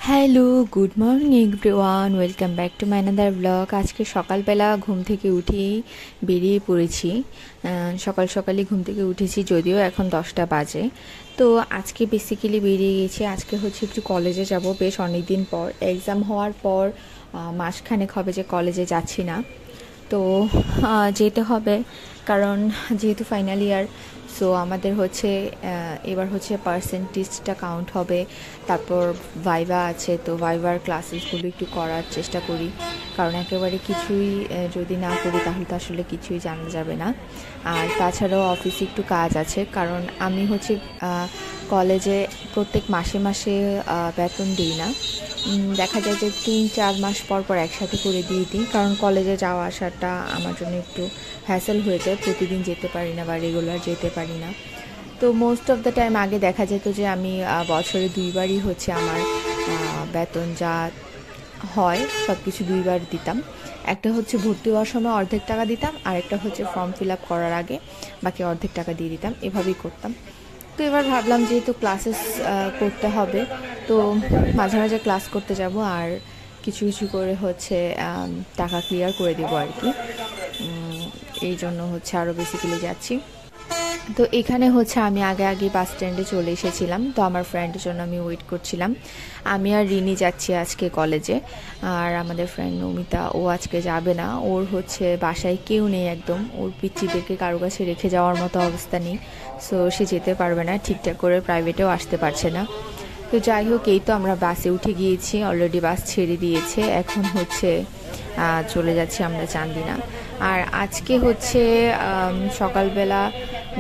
Hello, good morning everyone, welcome back to my another blog. আজকে সকালবেলা ঘুম থেকে উঠেই বেরিয়ে পড়েছি। সকাল সকালই ঘুম থেকে উঠেছি, যদিও এখন 10টা বাজে। তো আজকে বেসিক্যালি বেরিয়ে গেছি। আজকে হচ্ছে একটু কলেজে যাব, বেশ অনেক দিন পর। এক্সাম হওয়ার পর মাসখানেক হবে যে কলেজে যাচ্ছি না। তো যেতে হবে, কারণ যেহেতু ফাইনাল ইয়ার। সো আমাদের হচ্ছে এবার হচ্ছে পার্সেন্টেজটা কাউন্ট হবে, তারপর ভাইভা আছে। তো ভাইভার ক্লাসেসগুলো একটু করার চেষ্টা করি, কারণ একেবারে কিছুই যদি না করি তাহলে তো আসলে কিছুই জানা যাবে না। আর তাছাড়াও অফিসে একটু কাজ আছে, কারণ আমি হচ্ছে কলেজে প্রত্যেক মাসে মাসে বেতন দিই না। দেখা যায় যে 3-4 মাস পর পর একসাথে করে দিয়ে দিই, কারণ কলেজে যাওয়া আসাটা আমার জন্য একটু হ্যাসেল হয়ে যায়। প্রতিদিন যেতে পারি না বা রেগুলার যেতে পারি না। তো মোস্ট অফ দ্য টাইম আগে দেখা যেত যে আমি বছরে 2বারই হচ্ছে আমার বেতন যা হয় সব কিছু 2বার দিতাম। একটা হচ্ছে ভর্তি হওয়ার সময় অর্ধেক টাকা দিতাম, আর একটা হচ্ছে ফর্ম ফিল আপ করার আগে বাকি অর্ধেক টাকা দিয়ে দিতাম, এভাবেই করতাম। তো এবার ভাবলাম যেহেতু ক্লাসেস করতে হবে, তো মাঝে মাঝে ক্লাস করতে যাব, আর কিছু কিছু করে হচ্ছে টাকা ক্লিয়ার করে দেবো আর কি। এই জন্য হচ্ছে আরও বেসিক্যালি যাচ্ছি। তো এখানে হচ্ছে আমি আগে আগে বাস স্ট্যান্ডে চলে এসেছিলাম। তো আমার ফ্রেন্ডের জন্য আমি ওয়েট করছিলাম। আমি আর রিনি যাচ্ছি আজকে কলেজে। আর আমাদের ফ্রেন্ড নমিতা, ও আজকে যাবে না। ওর হচ্ছে বাসায় কেউ নেই, একদম ওর পিচ্চিদেরকে কারো কাছে রেখে যাওয়ার মতো অবস্থা নেই। সো সে যেতে পারবে না, ঠিকঠাক করে প্রাইভেটেও আসতে পারছে না। তো যাই হোক, এই তো আমরা বাসে উঠে গিয়েছি, অলরেডি বাস ছেড়ে দিয়েছে। এখন হচ্ছে চলে যাচ্ছি আমরা চান্দিনা। আর আজকে হচ্ছে সকালবেলা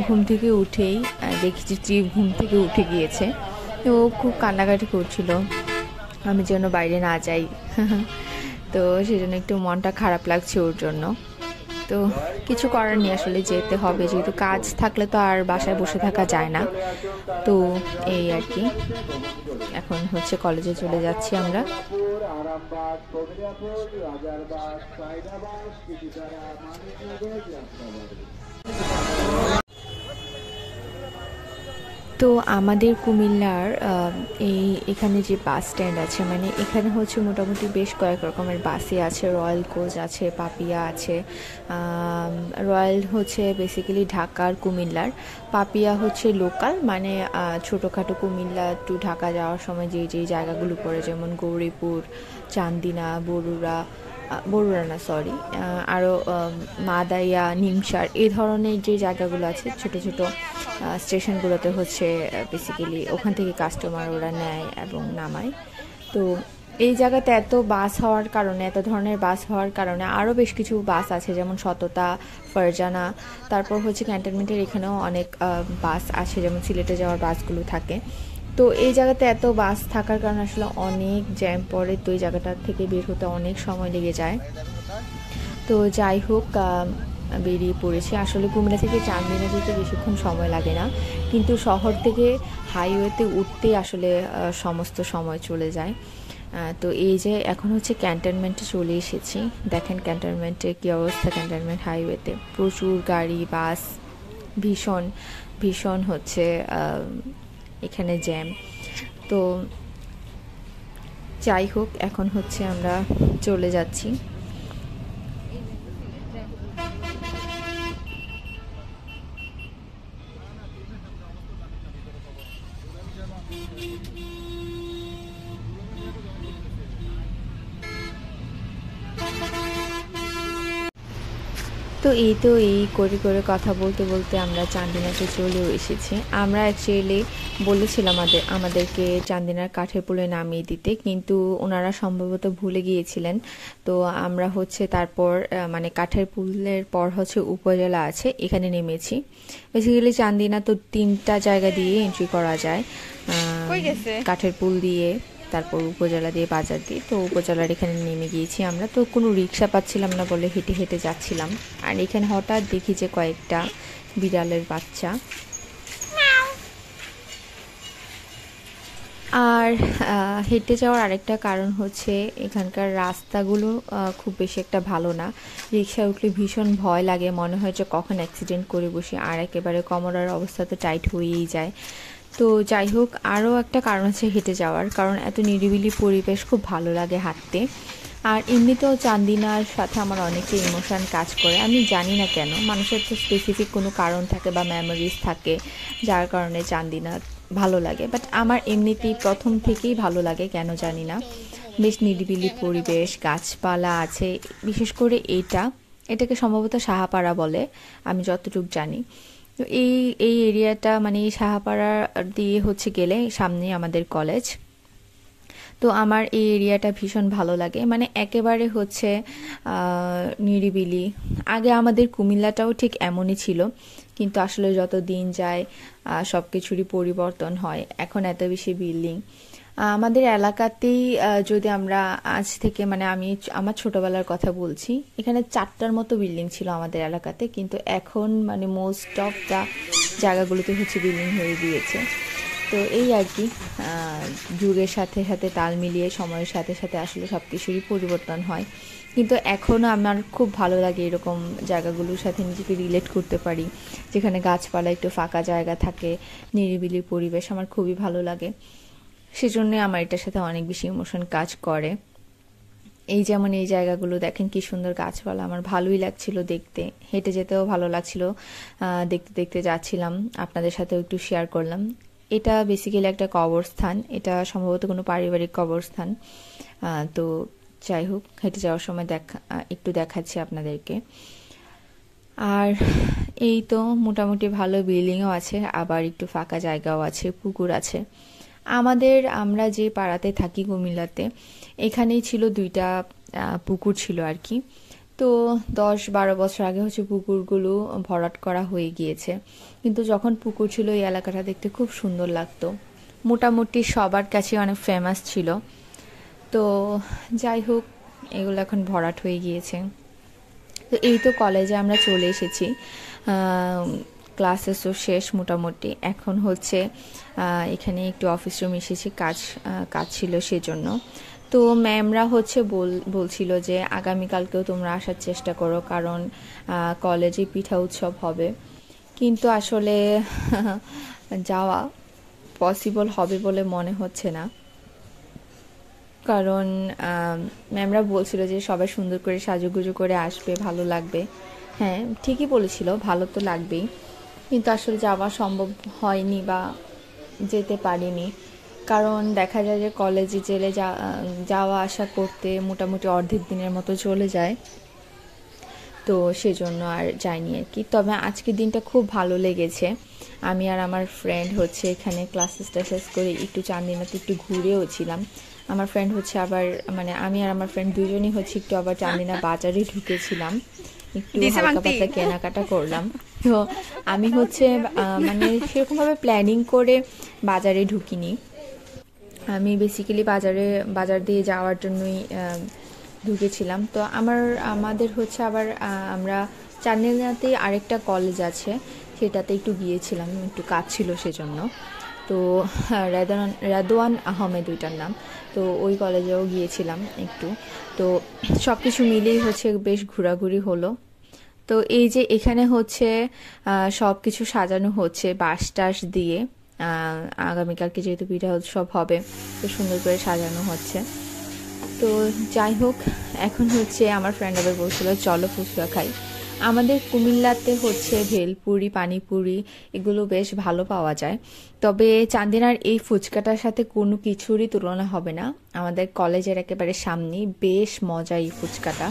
ঘুম থেকে উঠেই দেখেছি ট্রিপ ঘুম থেকে উঠে গিয়েছে। তো ও খুব কান্নাকাটি করছিল আমি যেন বাইরে না যাই। তো সেজন্য একটু মনটা খারাপ লাগছে ওর জন্য। তো কিছু করার নেই, আসলে যেতে হবে, যেহেতু কাজ থাকলে তো আর বাসায় বসে থাকা যায় না। তো এই আর কি, এখন হচ্ছে কলেজে চলে যাচ্ছি আমরা। তো আমাদের কুমিল্লার এখানে যে বাস স্ট্যান্ড আছে, মানে এখানে হচ্ছে মোটামুটি বেশ কয়েক রকমের বাসই আছে। রয়্যাল কোচ আছে, পাপিয়া আছে। রয়্যাল হচ্ছে বেসিক্যালি ঢাকার কুমিল্লার, পাপিয়া হচ্ছে লোকাল, মানে ছোটোখাটো কুমিল্লা টু ঢাকা যাওয়ার সময় যেই যেই জায়গাগুলো পড়ে, যেমন গৌরীপুর, চান্দিনা, বরুড়া না সরি, আরও মাদাইয়া, নিমসার, এই ধরনের যে জায়গাগুলো আছে ছোট ছোট স্টেশনগুলোতে হচ্ছে বেসিক্যালি ওখান থেকে কাস্টমার ওরা নেয় এবং নামায়। তো এই জায়গাতে এত বাস হওয়ার কারণে, এত ধরনের বাস হওয়ার কারণে আরও বেশ কিছু বাস আছে, যেমন সততা, ফারজানা, তারপর হচ্ছে ক্যান্টনমেন্টের এখানেও অনেক বাস আছে, যেমন সিলেটে যাওয়ার বাসগুলো থাকে। তো এই জায়গাতে এত বাস থাকার কারণে আসলে অনেক জ্যাম পড়ে। তো এই জায়গাটার থেকে বের হতে অনেক সময় লেগে যায়। তো যাই হোক, বেরিয়ে পড়েছি। আসলে কুমিল্লা থেকে চান্দিনা যেতে বেশিক্ষণ সময় লাগে না, কিন্তু শহর থেকে হাইওয়েতে উঠতেই আসলে সমস্ত সময় চলে যায়। তো এই যে এখন হচ্ছে ক্যান্টনমেন্টে চলে এসেছি। দেখেন ক্যান্টনমেন্টে কী অবস্থা, ক্যান্টনমেন্ট হাইওয়েতে প্রচুর গাড়ি, বাস, ভীষণ ভীষণ হচ্ছে এখানে জ্যাম। তো যাই হোক, এখন হচ্ছে আমরা চলে যাচ্ছি। তো এই করে করে কথা বলতে বলতে আমরা চান্দিনাতে চলেও এসেছি। আমরা অ্যাকচুয়ালি বলেছিলাম আমাদেরকে চান্দিনার কাঠের পুলে নামিয়ে দিতে, কিন্তু ওনারা সম্ভবত ভুলে গিয়েছিলেন। তো আমরা হচ্ছে তারপর মানে কাঠের পুলের পর হচ্ছে উপজেলা আছে, এখানে নেমেছি। বেসিক্যালি চান্দিনা তো 3টা জায়গা দিয়ে এন্ট্রি করা যায়, কাঠের পুল দিয়ে, তারপর উপজেলা দিয়ে, বাজার দিয়ে। তো উপজেলার এখানে নেমে গিয়েছি আমরা। তো কোনো রিক্সা পাচ্ছিলাম না বলে হেঁটে হেঁটে যাচ্ছিলাম। আর এখানে হঠাৎ দেখি যে কয়েকটা বিড়ালের বাচ্চা। আর হেঁটে যাওয়ার আরেকটা কারণ হচ্ছে এখানকার রাস্তাগুলো খুব বেশি একটা ভালো না। রিক্সায় উঠলে ভীষণ ভয় লাগে, মনে হয় যে কখন অ্যাক্সিডেন্ট করে বসি। আর একেবারে কোমরের অবস্থা তো টাইট হয়েই যায়। তো যাই হোক, আরও একটা কারণ আছে হেঁটে যাওয়ার, কারণ এত নিরিবিলি পরিবেশ খুব ভালো লাগে হাঁটতে। আর এমনিতেও চান্দিনার সাথে আমার অনেকটা ইমোশান কাজ করে, আমি জানি না কেন। মানুষের তো স্পেসিফিক কোনো কারণ থাকে বা মেমোরিজ থাকে যার কারণে চান্দিনা ভালো লাগে, বাট আমার এমনিতেই প্রথম থেকেই ভালো লাগে, কেন জানি না। বেশ নিরিবিলি পরিবেশ, গাছপালা আছে, বিশেষ করে এটাকে সম্ভবত সাহাপাড়া বলে, আমি যতটুকু জানি। তো এই এরিয়াটা মানে এই সাহাপাড়া দিয়ে হচ্ছে গেলে সামনে আমাদের কলেজ। তো আমার এই এরিয়াটা ভীষণ ভালো লাগে, মানে একেবারে হচ্ছে নিরিবিলি। আগে আমাদের কুমিল্লাটাও ঠিক এমনই ছিল, কিন্তু আসলে যত দিন যায় সব কিছুরই পরিবর্তন হয়, এখন এত বেশি বিল্ডিং। আমাদের এলাকাতেই যদি আমরা আজ থেকে মানে আমি আমার ছোটবেলার কথা বলছি, এখানে 4টার মতো বিল্ডিং ছিল আমাদের এলাকাতে, কিন্তু এখন মানে মোস্ট অফ দ্য জায়গাগুলোতে হচ্ছে বিল্ডিং হয়ে গিয়েছে। তো এই আর কি, যুগের সাথে সাথে তাল মিলিয়ে সময়ের সাথে সাথে আসলে সব কিছুরই পরিবর্তন হয়, কিন্তু এখনও আমার খুব ভালো লাগে এরকম জায়গাগুলোর সাথে নিজেকে রিলেট করতে পারি, যেখানে গাছপালা, একটু ফাঁকা জায়গা থাকে, নিরিবিলি পরিবেশ আমার খুবই ভালো লাগে। সেজন্য আমার এটার সাথে অনেক বেশি ইমোশন কাজ করে। এই যেমন এই জায়গাগুলো দেখেন কি সুন্দর গাছপালা, আমার ভালোই লাগছিল দেখতে, হেঁটে যেতেও ভালো লাগছিল। দেখতে দেখতে যাচ্ছিলাম, আপনাদের সাথেও একটু শেয়ার করলাম। এটা বেসিক্যালি একটা কবরস্থান, এটা সম্ভবত কোনো পারিবারিক কবরস্থান। তো যাই হোক, হেঁটে যাওয়ার সময় একটু দেখাচ্ছি আপনাদেরকে। আর এই তো মোটামুটি ভালো বিল্ডিংও আছে, আবার একটু ফাঁকা জায়গাও আছে, পুকুর আছে। আমরা যে পাড়াতে থাকি কুমিল্লাতে, এখানেই ছিল 2টা পুকুর ছিল আর কি। তো 10-12 বছর আগে হচ্ছে পুকুরগুলো ভরাট করা হয়ে গিয়েছে, কিন্তু যখন পুকুর ছিল এই এলাকাটা দেখতে খুব সুন্দর লাগতো, মোটামুটি সবার কাছে অনেক ফেমাস ছিল। তো যাই হোক, এগুলো এখন ভরাট হয়ে গিয়েছে। তো এই তো কলেজে আমরা চলে এসেছি, ক্লাসেসও শেষ মোটামুটি, এখন হচ্ছে এখানে একটু অফিস রুম এসেছি, কাজ ছিল সেজন্য। তো ম্যামরা হচ্ছে বলছিল যে আগামীকালকেও তোমরা আসার চেষ্টা করো, কারণ কলেজে পিঠা উৎসব হবে, কিন্তু আসলে যাওয়া পসিবল হবে বলে মনে হচ্ছে না, কারণ ম্যামরা বলছিল যে সবাই সুন্দর করে সাজুগুজু করে আসবে, ভালো লাগবে। হ্যাঁ, ঠিকই বলেছিল, ভালো তো লাগবেই, কিন্তু আসলে যাওয়া সম্ভব হয়নি বা যেতে পারিনি, কারণ দেখা যায় যে কলেজে যাওয়া আসা করতে মোটামুটি অর্ধেক দিনের মতো চলে যায়, তো সেজন্য আর যাইনি আর কি। তবে আজকের দিনটা খুব ভালো লেগেছে, আমি আর আমার ফ্রেন্ড হচ্ছে এখানে ক্লাসেসটা শেষ করে একটু চান্দিনাতে একটু ঘুরেও ছিলাম। আমার ফ্রেন্ড হচ্ছে আবার মানে আমি আর আমার ফ্রেন্ড দুজনই হচ্ছে একটু আবার চান্দিনা বাজারে ঢুকেছিলাম, একটু হালকা পাতলা কেনাকাটা করলাম। তো আমি হচ্ছে মানে সেরকমভাবে প্ল্যানিং করে বাজারে ঢুকিনি, আমি বেসিক্যালি বাজার দিয়ে যাওয়ার জন্যই ঢুকেছিলাম। তো আমাদের হচ্ছে আবার আমরা চান্দিনাতে আরেকটা কলেজ আছে, সেটাতে একটু গিয়েছিলাম, একটু কাজ ছিল সেজন্য। তো রাদওয়ান আহমেদ ওইটার নাম, তো ওই কলেজেও গিয়েছিলাম একটু। তো সব কিছু মিলেই হচ্ছে বেশ ঘোরাঘুরি হলো। তো এই যে এখানে হচ্ছে সব কিছু সাজানো হচ্ছে বাঁশ টাশ দিয়ে, আগামীকালকে যেহেতু পিঠা উৎসব হবে, তো সুন্দর করে সাজানো হচ্ছে। তো যাই হোক, এখন হচ্ছে আমার ফ্রেন্ড আবার বলছিল চলো ফুচকা খাই। আমাদের কুমিল্লাতে হচ্ছে ভেলপুরি, পানিপুরি এগুলো বেশ ভালো পাওয়া যায়, তবে চান্দিনার এই ফুচকাটার সাথে কোনো কিছুরই তুলনা হবে না। আমাদের কলেজের একেবারে সামনেই বেশ মজা এই ফুচকাটা,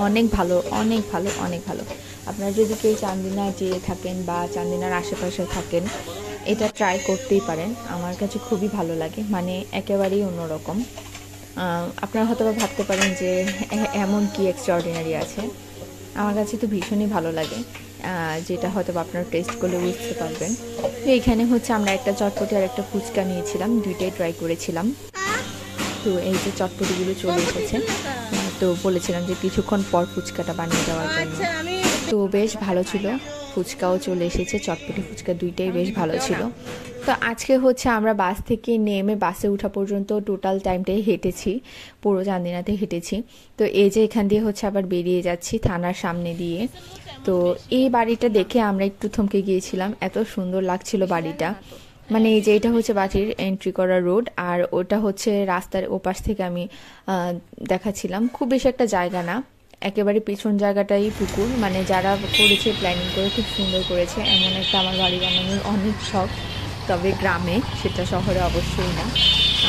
অনেক ভালো, অনেক ভালো, অনেক ভালো। আপনারা যদি কেউ চান্দিনা যেয়ে থাকেন বা চান্দিনার আশেপাশে থাকেন, এটা ট্রাই করতেই পারেন, আমার কাছে খুবই ভালো লাগে, মানে একেবারেই অন্যরকম। আপনারা হয়তো ভাবতে পারেন যে এমন কি এক্সট্রাঅর্ডিনারি আছে, আমার কাছে তো ভীষণই ভালো লাগে, যেটা হয়তো আপনারা টেস্ট করলে বুঝতে পারবেন। তো এখানে হচ্ছে আমরা একটা চটপটি আর একটা ফুচকা নিয়েছিলাম, দুইটাই ট্রাই করেছিলাম। তো এই যে চটপটিগুলো চলে এসেছে, তো বলেছিলাম যে কিছুক্ষণ পর ফুচকাটা বানিয়ে দেওয়ার জন্য, তো বেশ ভালো ছিল। ফুচকাও চলে এসেছে, চটপটি ফুচকা দুইটাই বেশ ভালো ছিল। তো আজকে হচ্ছে আমরা বাস থেকে নেমে বাসে ওঠা পর্যন্ত টোটাল টাইমটাই হেঁটেছি, পুরো চান্দিনাতে হেঁটেছি। তো এই যে এখান দিয়ে হচ্ছে আবার বেরিয়ে যাচ্ছি থানার সামনে দিয়ে। তো এই বাড়িটা দেখে আমরা একটু থমকে গিয়েছিলাম, এত সুন্দর লাগছিল বাড়িটা, মানে এই যে এটা হচ্ছে বাটির এন্ট্রি করা রোড, আর ওটা হচ্ছে রাস্তার ওপাশ থেকে আমি দেখাচ্ছিলাম। খুব বেশি একটা জায়গা না, একেবারে পেছন জায়গাটাই পুকুর। মানে যারা করেছে প্ল্যানিং করে খুব সুন্দর করেছে। এমন একটা আমার বাড়ি বানানোর অনেক শখ, তবে গ্রামে, সেটা শহরে অবশ্যই না।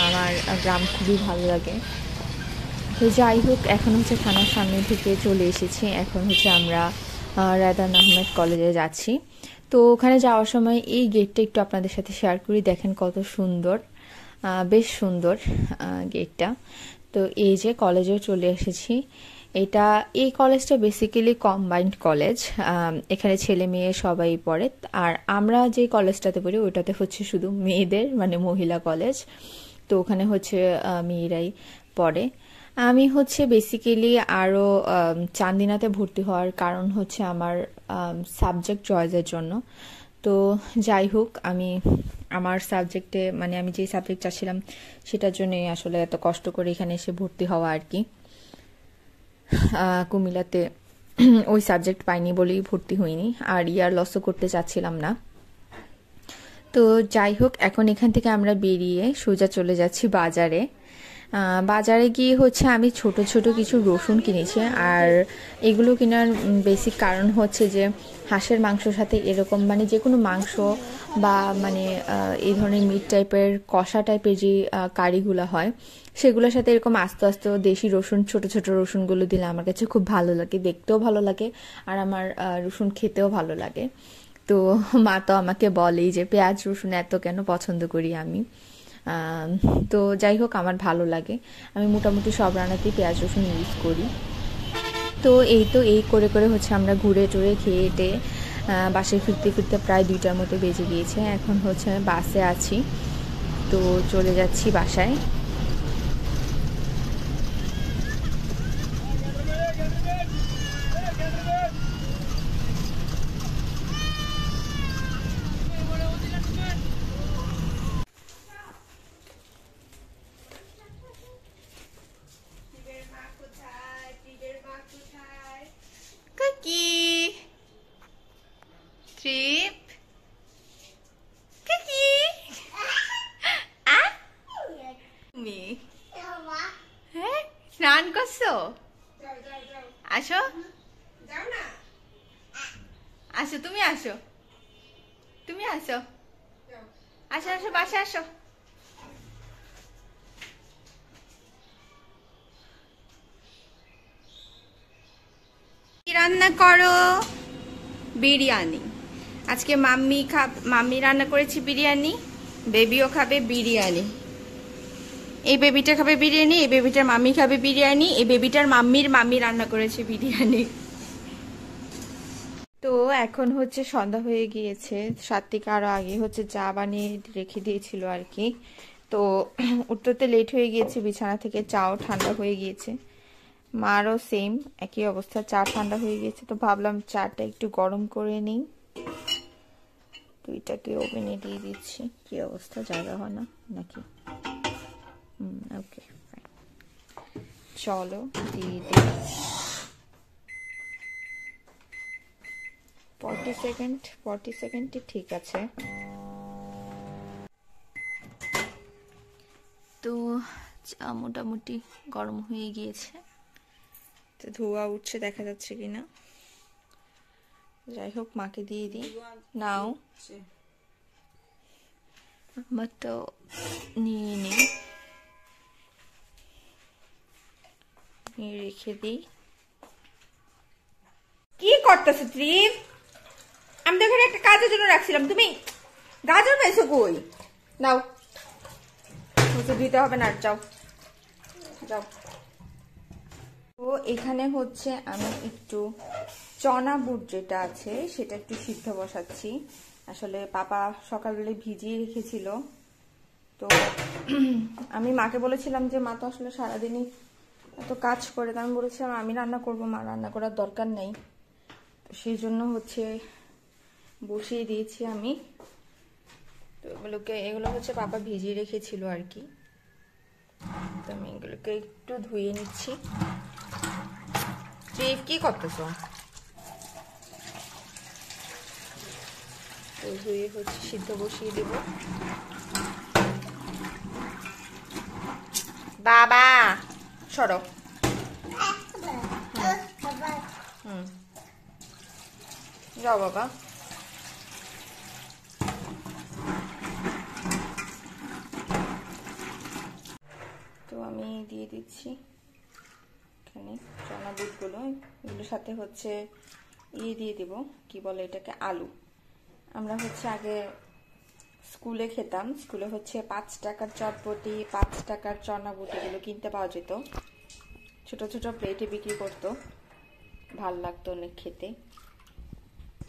আমার গ্রাম খুবই ভালো লাগে। তো যাই হোক, এখন হচ্ছে থানার সামনে থেকে চলে এসেছি। এখন হচ্ছে আমরা রায়দান আহমেদ কলেজে যাচ্ছি। তো ওখানে যাওয়ার সময় এই গেটটা একটু আপনাদের সাথে শেয়ার করি, দেখেন কত সুন্দর, বেশ সুন্দর গেটটা। তো এই যে কলেজেও চলে এসেছি। এই কলেজটা বেসিক্যালি কম্বাইন্ড কলেজ, এখানে ছেলে মেয়ে সবাই পড়ে। আর আমরা যে কলেজটাতে পড়ি ওইটাতে হচ্ছে শুধু মেয়েদের, মানে মহিলা কলেজ। তো ওখানে হচ্ছে মেয়েরাই পড়ে। আমি হচ্ছে বেসিক্যালি আরও চান্দিনাতে ভর্তি হওয়ার কারণ হচ্ছে আমার সাবজেক্ট চয়েসের জন্য। তো যাই হোক, আমার সাবজেক্টে, মানে আমি যেই সাবজেক্ট চাচ্ছিলাম সেটার জন্যই আসলে এত কষ্ট করে এখানে এসে ভর্তি হওয়া আর কি। কুমিল্লাতে ওই সাবজেক্ট পাইনি বলেই ভর্তি হইনি, আর ইয়ার লসও করতে চাচ্ছিলাম না। তো যাই হোক, এখন এখান থেকে আমরা বেরিয়ে সোজা চলে যাচ্ছি বাজারে। বাজারে গিয়ে হচ্ছে আমি ছোট ছোট কিছু রসুন কিনেছি। আর এগুলো কেনার বেসিক কারণ হচ্ছে যে হাঁসের মাংসর সাথে এরকম, মানে যে কোনো মাংস বা মানে এই ধরনের মিট টাইপের, কষা টাইপের যে কারিগুলো হয় সেগুলোর সাথে এরকম আস্তে আস্তে দেশি রসুন, ছোট ছোট রসুনগুলো দিলে আমার কাছে খুব ভালো লাগে, দেখতেও ভালো লাগে, আর আমার রসুন খেতেও ভালো লাগে। তো মা তো আমাকে বলেই যে পেঁয়াজ রসুন এত কেন পছন্দ করি আমি। তো যাই হোক, আমার ভালো লাগে, আমি মোটামুটি সব রান্নাতেই পেঁয়াজ রসুন ইউজ করি। তো এই করে করে হচ্ছে আমরা ঘুরে টুরে খেয়ে টেয়ে বাসে ফিরতে ফিরতে প্রায় 2টার মতো বেজে গিয়েছে। এখন হচ্ছে বাসে আছি, তো চলে যাচ্ছি বাসায়। ট্রিপ তুমি হ্যাঁ স্নান করছো? আসো আসো, তুমি আসো, তুমি আসো, আসো আসো, বাসা আসো। কি রান্না করো? বিরিয়ানি। আজকে মাম্মি রান্না করেছি বিরিয়ানি, বেবিও খাবে বিরিয়ানি। এই বেবিটা খাবে বিরিয়ানি, এই বেবিটার মাম্মি খাবে বিরিয়ানি, এই বেবিটার মাম্মি রান্না করেছে বিরিয়ানি। তো এখন হচ্ছে সন্ধ্যা হয়ে গিয়েছে, 7 থেকে আরো আগে হচ্ছে চা বানিয়ে রেখে দিয়েছিল আর কি। তো উঠতে লেট হয়ে গিয়েছে বিছানা থেকে, চাও ঠান্ডা হয়ে গিয়েছে। মারও সেম একই অবস্থা, চা ঠান্ডা হয়ে গিয়েছে। তো ভাবলাম চাটা একটু গরম করে নিই। তো এটাকে ওভেনে দিয়ে দিচ্ছি। কি অবস্থা, জায়গা হয় না নাকি? ওকে ফাইন, চলো দিয়ে দিই। 40 সেকেন্ডে ঠিক আছে। তো চা মোটামুটি গরম হয়ে গিয়েছে, তো ধোয়া উঠছে, দেখা যাচ্ছে কিনা। যাই হোক, মাকে দিয়ে দিই। নাও, আমার তো নিয়ে নিই, নিয়ে রেখে দিই। কি করতেছো ত্রিপ? আমি তো এখানে একটা কাজের জন্য রাখছিলাম, তুমি গাজর পেয়েছো কই? নাও, দিতে হবে না, যাও যাও। তো এখানে হচ্ছে আমি একটু চনা বুট যেটা আছে সেটা একটু সিদ্ধ বসাচ্ছি। আসলে পাপা সকালবেলায় ভিজিয়ে রেখেছিল। তো আমি মাকে বলেছিলাম যে মা তো আসলে সারাদিনই এত কাজ করে, তো আমি বলেছিলাম আমি রান্না করব, মা রান্না করার দরকার নেই। তো সেই জন্য হচ্ছে বসিয়ে দিয়েছি আমি। তো এগুলো হচ্ছে পাপা ভিজিয়ে রেখেছিল আর কি। তো আমি এগুলোকে একটু ধুয়ে নিচ্ছি। কি করতেছ? তো তো ধুয়ে হচ্ছে সিদ্ধ বসিয়ে দেব। বাবা সরো। যাও বাবা। তো আমি দিয়ে দিচ্ছি এখানে চনা বুটগুলো, এগুলোর সাথে হচ্ছে দিয়ে দেব, কি বলে এটাকে, আলু। আমরা হচ্ছে আগে স্কুলে খেতাম, স্কুলে হচ্ছে 5 টাকার চটপটি, 5 টাকার চনা বুট এগুলো কিনতে পাওয়া যেত, ছোট ছোট প্লেটে বিক্রি করতো, ভাল লাগতো অনেক খেতে।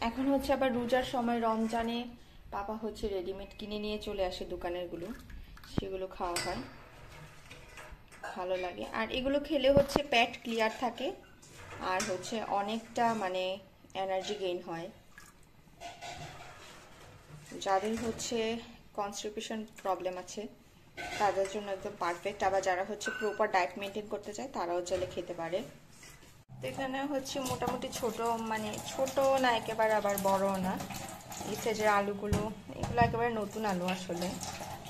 এখন হচ্ছে আবার রোজার সময় রমজানে পাপা হচ্ছে রেডিমেড কিনে নিয়ে চলে আসে দোকানেরগুলো, সেগুলো খাওয়া হয়, ভালো লাগে। আর এগুলো খেলে হচ্ছে পেট ক্লিয়ার থাকে আর হচ্ছে অনেকটা মানে এনার্জি গেইন হয়। যাদের হচ্ছে কনস্টিপেশন প্রবলেম আছে তাদের জন্য একদম পারফেক্ট। আবার যারা হচ্ছে প্রপার ডায়েট মেনটেন করতে চায় তারাও চাইলে খেতে পারে। তো এখানে হচ্ছে মোটামুটি ছোট, মানে ছোট না একেবারে আবার বড়ও না, এই সাইজের আলুগুলো, এগুলো একেবারে নতুন আলু আসলে।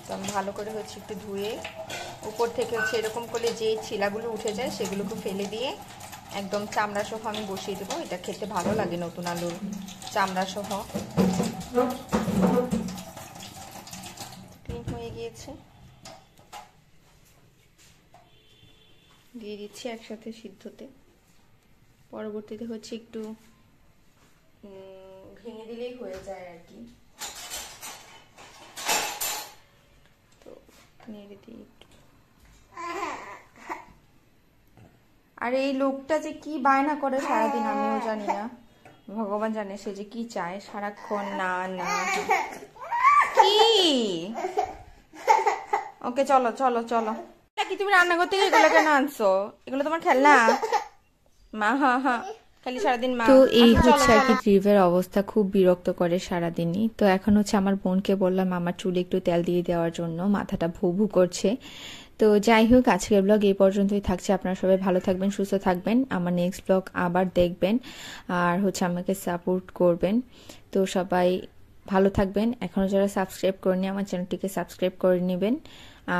তো আমি ভালো করে হচ্ছে একটু ধুয়ে উপর থেকে হচ্ছে এরকম করে যে ছিলাগুলো উঠে যায় সেগুলোকে ফেলে দিয়ে একদম চামড়া সহ আমি বসিয়ে দেবো। এটা খেতে ভালো লাগে নতুন আলুর চামড়া সহ। ক্লিন হয়ে গিয়েছে, দিয়ে দিচ্ছি একসাথে সিদ্ধতে। পরবর্তীতে হচ্ছে একটু ভেঙে দিলেই হয়ে যায় আর কি। তো নেড়ে দিই একটু। আর এই লোকটা যে কি বায়না করে সারাদিন আমিও জানি না, ভগবান জানে সে যে কি চায় সারাক্ষণ। না না কি, ওকে চলো চলো চলো। কি তুমি রান্না করতে গিয়ে এগুলো কেন আনছো? এগুলো তোমার খেলনা? মা হা হা খালি সারাদিন মা। তো এই হচ্ছে আর কি ট্রিপের অবস্থা, খুব বিরক্ত করে সারাদিনই। তো এখন হচ্ছে আমার বোনকে বললাম আমার চুলে একটু তেল দিয়ে দেওয়ার জন্য, মাথাটা ভু ভু করছে। তো যাই হোক, আজকের ব্লগ এই পর্যন্তই থাকছে। আপনারা সবাই ভালো থাকবেন, সুস্থ থাকবেন, আমার নেক্সট ব্লগ আবার দেখবেন আর হচ্ছে আমাকে সাপোর্ট করবেন। তো সবাই ভালো থাকবেন। এখনও যারা সাবস্ক্রাইব করেনি আমার চ্যানেলটিকে সাবস্ক্রাইব করে নেবেন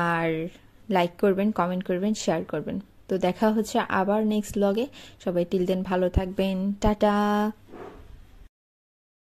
আর লাইক করবেন, কমেন্ট করবেন, শেয়ার করবেন। তো দেখা হচ্ছে আবার নেক্সট ব্লগে। সবাই টিল দেন ভালো থাকবেন, টাটা।